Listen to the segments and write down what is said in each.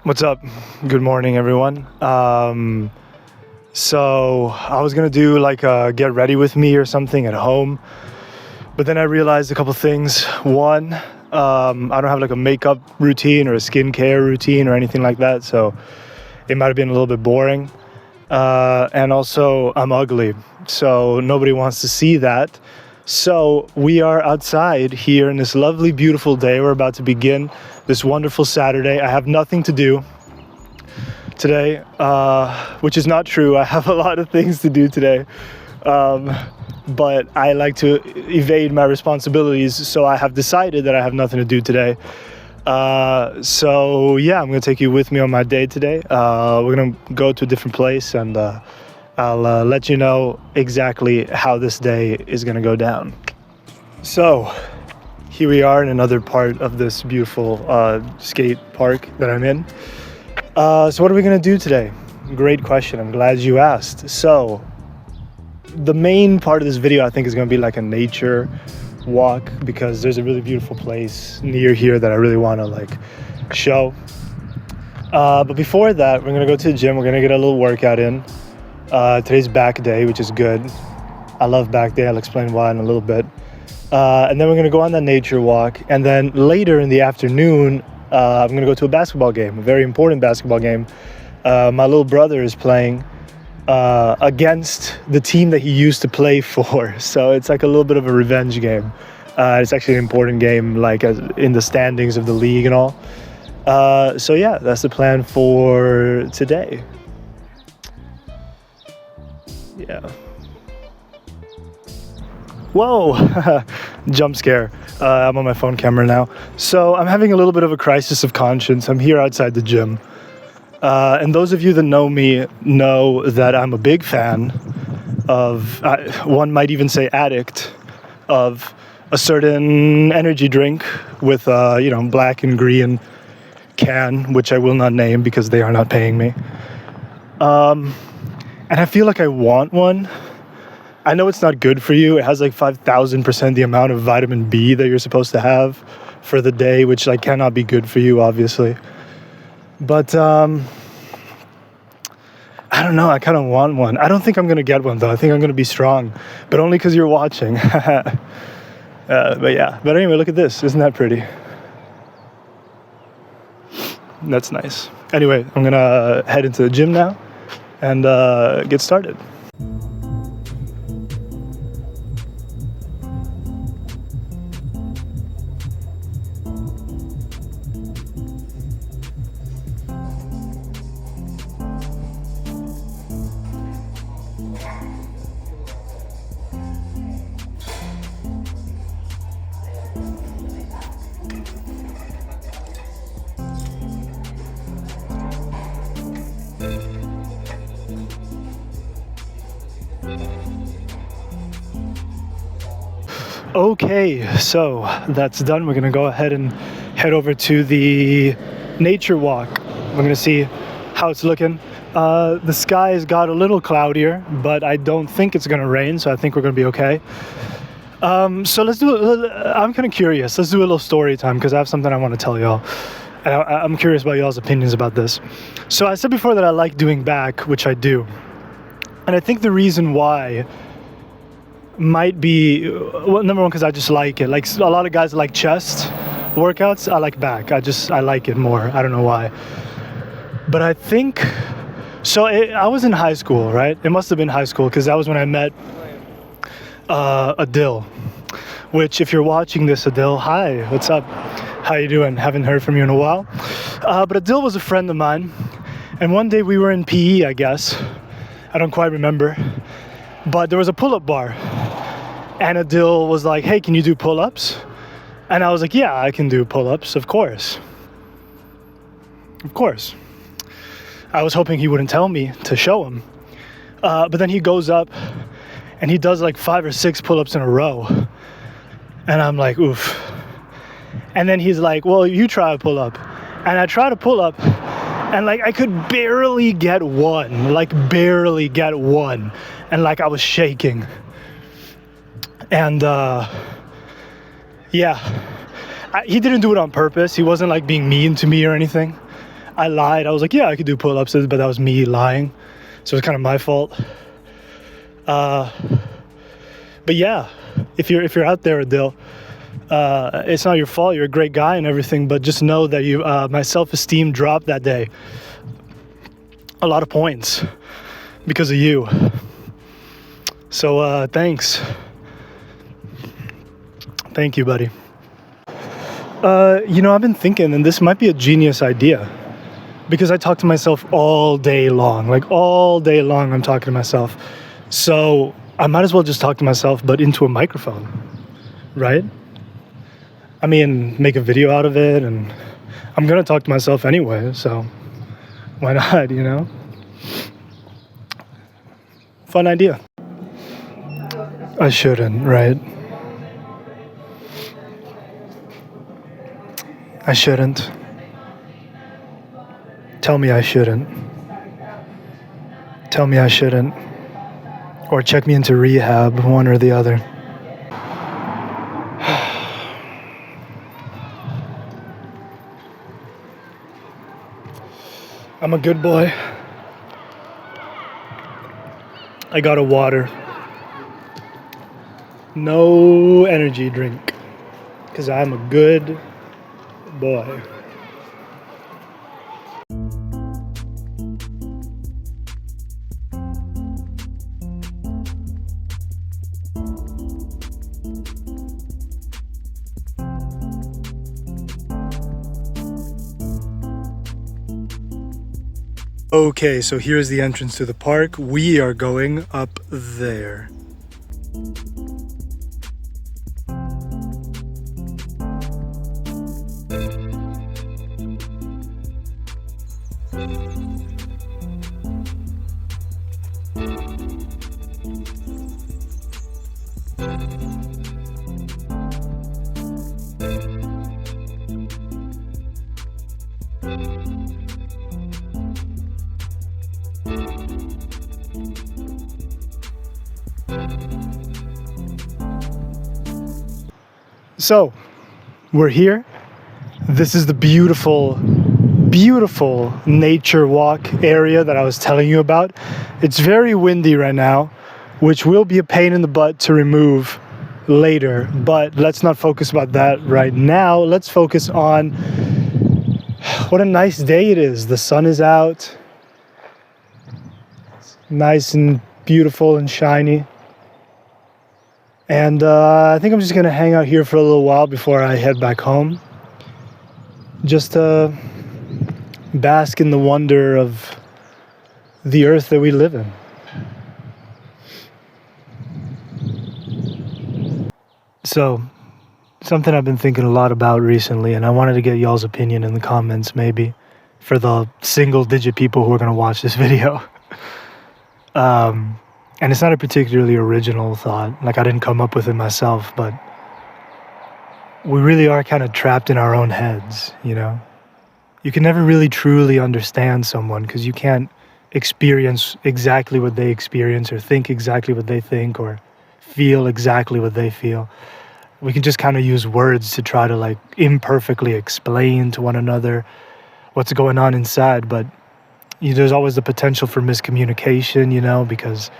What's up? Good morning, everyone. So I was gonna do like a get ready with me or something at home, but then I realized a couple things. One, I don't have like a makeup routine or a skincare routine or anything like that, so it might have been a little bit boring. And also, I'm ugly, so nobody wants to see that. So we are outside here in this lovely, beautiful day. We're about to begin this wonderful Saturday. I have nothing to do today, which is not true. I have a lot of things to do today, but I like to evade my responsibilities, so I have decided that I have nothing to do today. So yeah, I'm gonna take you with me on my day today. We're gonna go to a different place, and I'll let you know exactly how this day is gonna go down. So here we are in another part of this beautiful skate park that I'm in. So what are we gonna do today? Great question, I'm glad you asked. So the main part of this video, I think, is gonna be like a nature walk, because there's a really beautiful place near here that I really wanna like show. But before that, we're gonna go to the gym. We're gonna get a little workout in. Today's back day, which is good. I love back day. I'll explain why in a little bit. And then we're going to go on that nature walk. And then later in the afternoon, I'm going to go to a basketball game, a very important basketball game. My little brother is playing against the team that he used to play for. So it's like a little bit of a revenge game. It's actually an important game, like in the standings of the league and all. So yeah, that's the plan for today. Yeah. Whoa, jump scare. I'm on my phone camera now. So I'm having a little bit of a crisis of conscience. I'm here outside the gym. And those of you that know me know that I'm a big fan of, one might even say addict, of a certain energy drink with, black and green can, which I will not name because they are not paying me. And I feel like I want one. I know it's not good for you. It has like 5,000% the amount of vitamin B that you're supposed to have for the day, which like cannot be good for you, obviously. But I don't know. I kind of want one. I don't think I'm gonna get one though. I think I'm gonna be strong, but only because you're watching. But yeah. But anyway, look at this. Isn't that pretty? That's nice. Anyway, I'm gonna head into the gym now and get started. Okay, so that's done. We're gonna go ahead and head over to the nature walk. We're gonna see how it's looking. The sky has got a little cloudier, but I don't think it's gonna rain, so I think we're gonna be okay. So let's do I'm kind of curious. Let's do a little story time, because I have something I want to tell y'all. And I'm curious about y'all's opinions about this. So I said before that I like doing back, which I do. And I think the reason why might be, well, number one, because I just like it. Like a lot of guys like chest workouts, I like back. I like it more. I don't know why. But I think, so I was in high school, right? It must have been high school, because that was when I met Adil. Which, if you're watching this, Adil, hi, what's up? How you doing? Haven't heard from you in a while. But Adil was a friend of mine. And one day we were in PE, I guess. I don't quite remember. But there was a pull-up bar. And Adil was like, hey, can you do pull-ups? And I was like, yeah, I can do pull-ups, of course. Of course. I was hoping he wouldn't tell me to show him. But then he goes up and he does like 5 or 6 pull-ups in a row. And I'm like, oof. And then he's like, well, you try a pull-up. And I tried a pull-up and like I could barely get one. And like I was shaking. And yeah, he didn't do it on purpose. He wasn't like being mean to me or anything. I lied. I was like, yeah, I could do pull-ups, but that was me lying. So it's kind of my fault. But yeah, if you're out there, Adil, it's not your fault. You're a great guy and everything, but just know that my self-esteem dropped that day. A lot of points because of you. So thanks. Thank you, buddy. I've been thinking, and this might be a genius idea, because I talk to myself all day long. Like all day long, I'm talking to myself. So I might as well just talk to myself, but into a microphone, right? I mean, make a video out of it, and I'm gonna talk to myself anyway, so why not, Fun idea. I shouldn't, right? I shouldn't. Tell me I shouldn't. Tell me I shouldn't. Or check me into rehab, one or the other. I'm a good boy. I got a water. No energy drink. Because I'm a good boy. Okay, so here's the entrance to the park. We are going up there. So, we're here. This is the beautiful, beautiful nature walk area that I was telling you about. It's very windy right now, which will be a pain in the butt to remove later, but let's not focus about that right now. Let's focus on what a nice day it is. The sun is out. It's nice and beautiful and shiny. And I think I'm just going to hang out here for a little while before I head back home. Just to bask in the wonder of the earth that we live in. So, something I've been thinking a lot about recently, and I wanted to get y'all's opinion in the comments maybe, for the single-digit people who are going to watch this video. And it's not a particularly original thought, like I didn't come up with it myself, but we really are kind of trapped in our own heads, You can never really truly understand someone because you can't experience exactly what they experience or think exactly what they think or feel exactly what they feel. We can just kind of use words to try to imperfectly explain to one another what's going on inside, but there's always the potential for miscommunication, because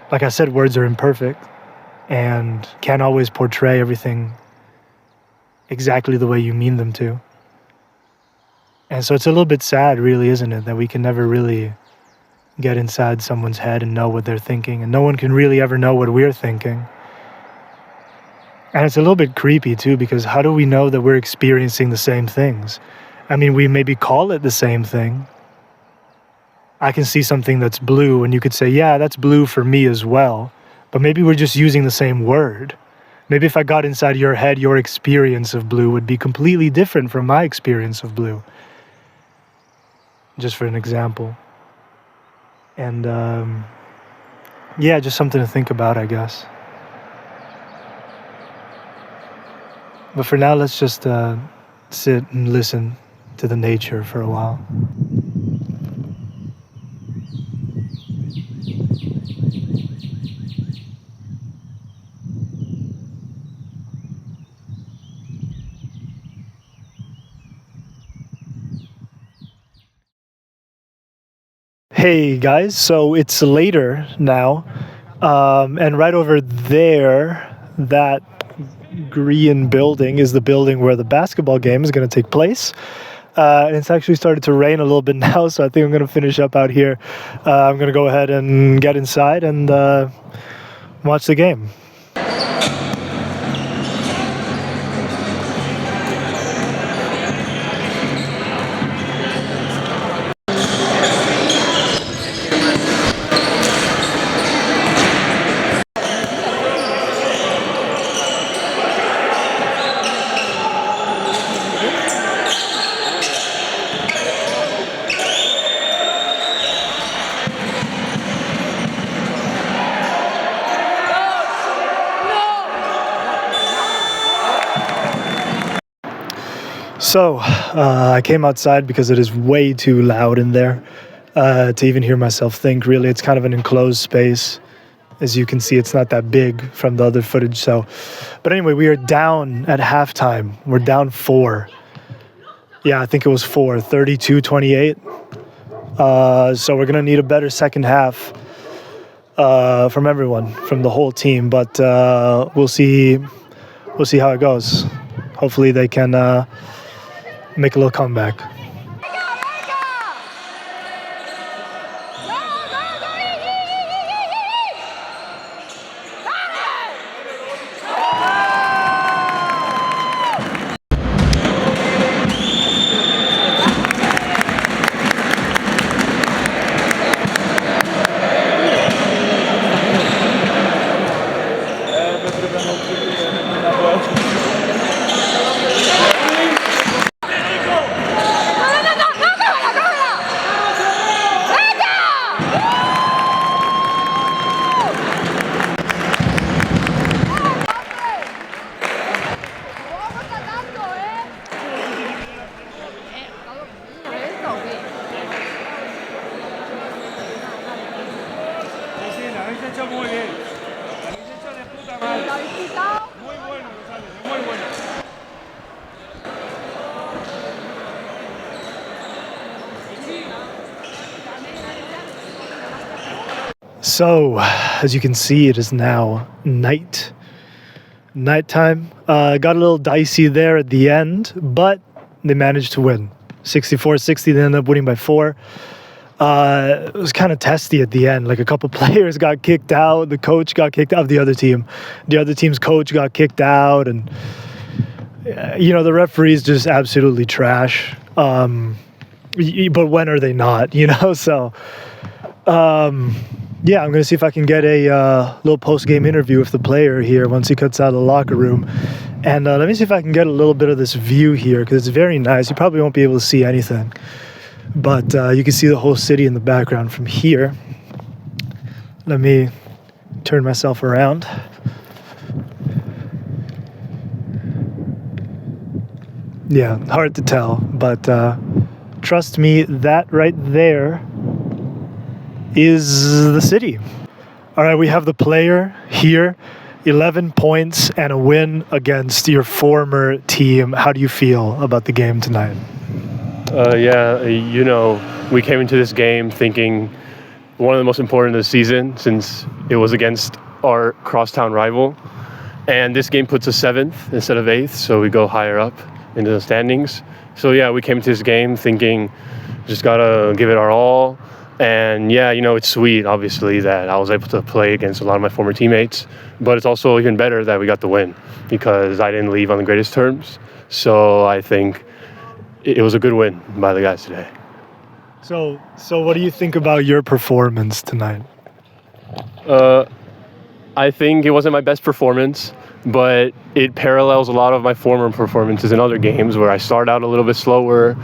like I said, words are imperfect and can't always portray everything exactly the way you mean them to. And so it's a little bit sad, really, isn't it, that we can never really get inside someone's head and know what they're thinking, and no one can really ever know what we're thinking. And it's a little bit creepy, too, because how do we know that we're experiencing the same things? I mean, we maybe call it the same thing. I can see something that's blue, and you could say, yeah, that's blue for me as well. But maybe we're just using the same word. Maybe if I got inside your head, your experience of blue would be completely different from my experience of blue. Just for an example. And, yeah, just something to think about, I guess. But for now, let's just sit and listen to the nature for a while. Hey guys, so it's later now, and right over there, that green building is the building where the basketball game is going to take place. And it's actually started to rain a little bit now, so I think I'm going to finish up out here. I'm going to go ahead and get inside and watch the game. So I came outside because it is way too loud in there to even hear myself think. Really, it's kind of an enclosed space. As you can see, it's not that big from the other footage. But anyway, we are down at halftime. We're down 4. Yeah, I think it was 4, 32-28. So we're gonna need a better second half from everyone, from the whole team. But we'll see how it goes. Hopefully they can make a little comeback. Muy bien. De puta madre. Muy bueno, muy bueno. So, as you can see, it is now nighttime. Got a little dicey there at the end, but they managed to win. 64-60, they ended up winning by 4. It was kind of testy at the end. Like, a couple players got kicked out. The coach got kicked out of the other team. The other team's coach got kicked out. And, the referees just absolutely trash. But when are they not, So, yeah, I'm going to see if I can get a little post-game interview with the player here once he cuts out of the locker room. And let me see if I can get a little bit of this view here, because it's very nice. You probably won't be able to see anything. But you can see the whole city in the background from here. Let me turn myself around. Yeah, hard to tell, but trust me, that right there is the city. All right, we have the player here. 11 points and a win against your former team. How do you feel about the game tonight? We came into this game thinking one of the most important of the season, since it was against our crosstown rival. And this game puts us 7th instead of 8th, so we go higher up into the standings. So yeah, we came into this game thinking just gotta give it our all. And yeah, it's sweet, obviously, that I was able to play against a lot of my former teammates. But it's also even better that we got the win, because I didn't leave on the greatest terms. So I think it was a good win by the guys today. So what do you think about your performance tonight? I think it wasn't my best performance, but it parallels a lot of my former performances in other games where I start out a little bit slower,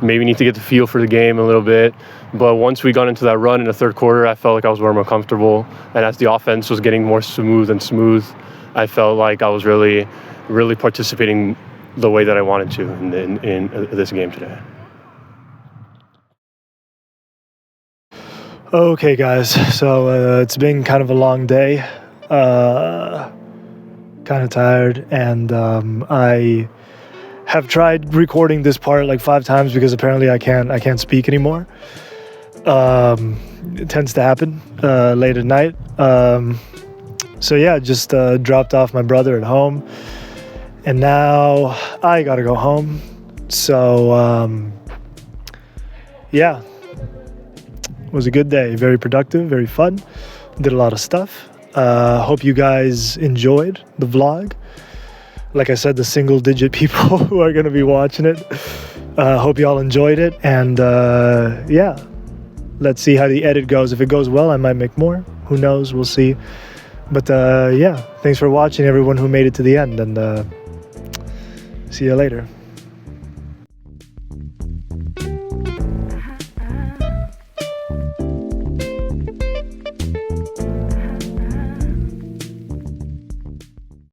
maybe need to get the feel for the game a little bit. But once we got into that run in the third quarter, I felt like I was more comfortable. And as the offense was getting more smooth, I felt like I was really, really participating the way that I wanted to in this game today. Okay, guys, so it's been kind of a long day. Kind of tired, and I have tried recording this part like 5 times because apparently I can't speak anymore. It tends to happen late at night. So yeah, just dropped off my brother at home, and now I gotta go home. So yeah, it was a good day. Very productive, very fun. Did a lot of stuff. Hope you guys enjoyed the vlog. Like I said, the single-digit people who are gonna be watching it. Hope you all enjoyed it, and yeah, let's see how the edit goes. If it goes well, I might make more. Who knows? We'll see. But yeah, thanks for watching, everyone who made it to the end, and see you later.